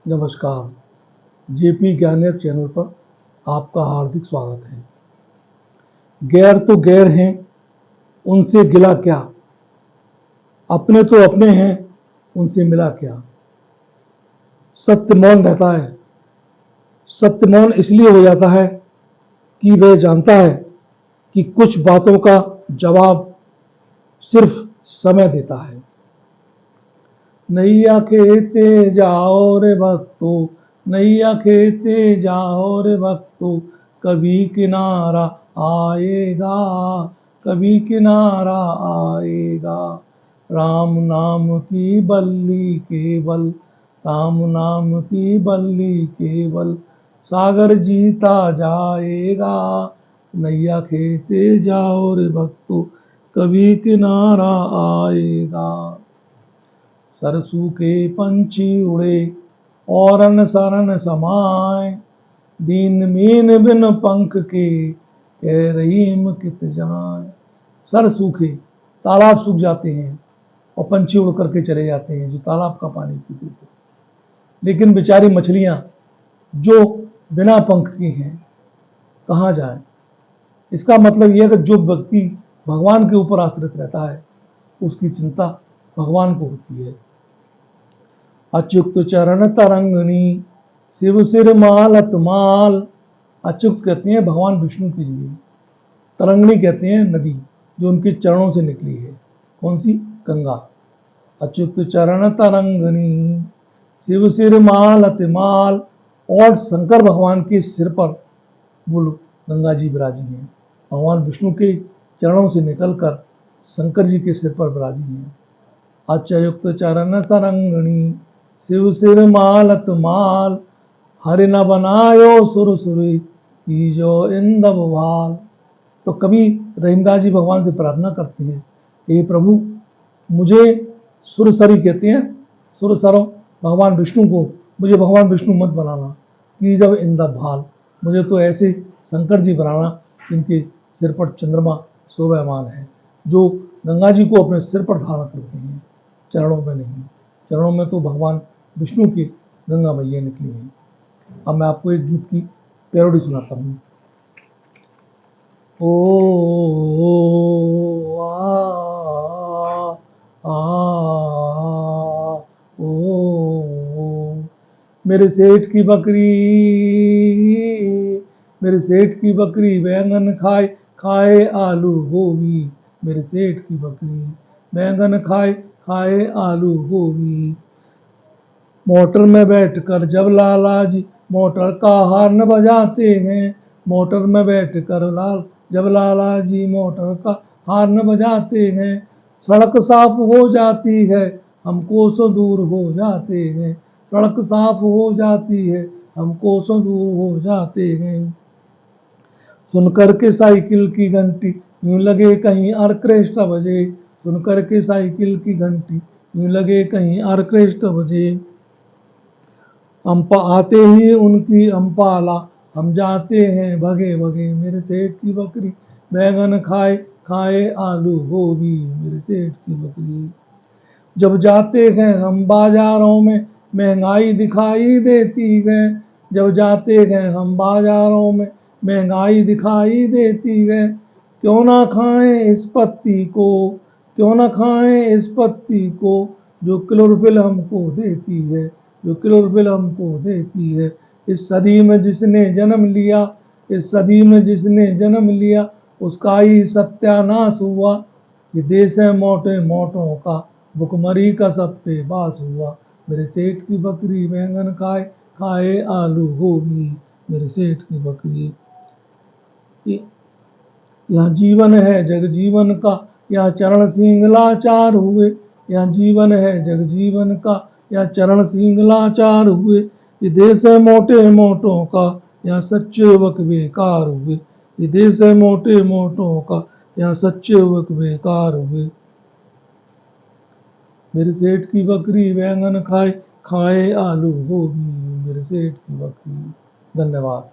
नमस्कार। जेपी ज्ञानक चैनल पर आपका हार्दिक स्वागत है। गैर तो गैर हैं, उनसे गिला क्या, अपने तो अपने हैं, उनसे मिला क्या। सत्य मौन रहता है। सत्य मौन इसलिए हो जाता है कि वह जानता है कि कुछ बातों का जवाब सिर्फ समय देता है। नैया खेते जाओ रे भक्तो, नैया खेते जाओ रे भक्तो, कभी किनारा आएगा, कभी किनारा आएगा। राम नाम की बल्ली केवल, राम नाम की बल्ली केवल, सागर जीता जाएगा। नैया खेते जाओ रे भक्तो, कभी किनारा आएगा। सर सूखे पंछी उड़े और अनसरन समाए, दीन मीन बिन पंख के, कह रहीम कित जाए। सर सूखे, तालाब सूख जाते हैं और पंछी उड़ करके चले जाते हैं जो तालाब का पानी पीते थे, लेकिन बेचारी मछलियां जो बिना पंख की हैं कहाँ जाए। इसका मतलब यह है कि जो व्यक्ति भगवान के ऊपर आश्रित रहता है उसकी चिंता भगवान को होती है। अच्युत चरण तरंगनी, शिव सिर मालत माल। अच्युत कहते हैं भगवान विष्णु के लिए, तरंगनी कहते हैं नदी जो उनके चरणों से निकली है। कौन सी? गंगा। अच्युत चरण तरंगनी, शिव सिर मालत माल। और शंकर भगवान के सिर पर वो गंगा जी विराजी हैं। भगवान विष्णु के चरणों से निकलकर शंकर जी के सिर पर विराजी हैं। अच्युत चरण तरंगनी, शिव सिर मालत माल, हरि न बनायो सुर सुरी, कीजो इंदब भाल। तो कभी रहीमदास जी भगवान से प्रार्थना करते हैं, हे प्रभु मुझे सुरसरी कहते हैं, सुरसरों भगवान विष्णु को, मुझे भगवान विष्णु मत बनाना, कीजब इंदब भाल। मुझे तो ऐसे शंकर जी बनाना जिनके सिर पर चंद्रमा शोभायमान है, जो गंगा जी को अपने सिर पर धारण करते हैं, चरणों में नहीं। चरणों में तो भगवान विष्णु की गंगा मैया निकली है। अब मैं आपको एक गीत की पैरोडी सुनाता हूँ। ओ आ, ओ मेरे सेठ की बकरी, मेरे सेठ की बकरी बैंगन खाए खाए आलू गोभी। मेरे सेठ की बकरी बैंगन खाए खाए आलू गोभी। मोटर में बैठकर जब लाला जी मोटर का हॉर्न बजाते हैं, मोटर में बैठकर जब लाला जी मोटर का हॉर्न बजाते हैं, सड़क साफ हो जाती है, हम कोसों दूर हो जाते हैं। सड़क साफ हो जाती है, हम कोसों दूर हो जाते हैं। सुनकर के साइकिल की घंटी, यूं लगे कहीं ऑर्केस्ट्रा बजे। सुनकर के साइकिल की घंटी, यूं लगे कहीं ऑर्केस्ट्रा बजे। अम्पा आते ही उनकी अम्पाला, हम जाते हैं भगे भगे। मेरे सेठ की बकरी बैंगन खाए खाए आलू गोभी। मेरे सेठ की बकरी। जब जाते हैं हम बाजारों में, महंगाई दिखाई देती है। जब जाते हैं हम बाजारों में, महंगाई दिखाई देती है। क्यों ना खाएं इस पत्ती को, क्यों ना खाएं इस पत्ती को, जो क्लोरोफिल हमको देती है, जो क्लोरोफिल हमको देती है। इस सदी में जिसने जन्म लिया, इस सदी में जिसने जन्म लिया, उसका ही सत्यानाश हुआ। ये देश है मोटे मोटों का, भुखमरी का सब पे बास हुआ। मेरे सेठ की बकरी बैंगन खाए खाए आलू गोभी। मेरे सेठ की बकरी। यहाँ जीवन है जग जीवन का, यहाँ चरण सिंह लाचार हुए। यहाँ जीवन है जग जीवन का, यहाँ चरण सिंह लाचार हुए। ये देश है मोटे मोटों का, यहाँ सच्चे युवक बेकार हुए। ये देश है मोटे मोटों का, यहाँ सच्चे युवक बेकार हुए। मेरे सेठ की बकरी बैंगन खाए खाए आलू गोभी। मेरे सेठ की बकरी। धन्यवाद।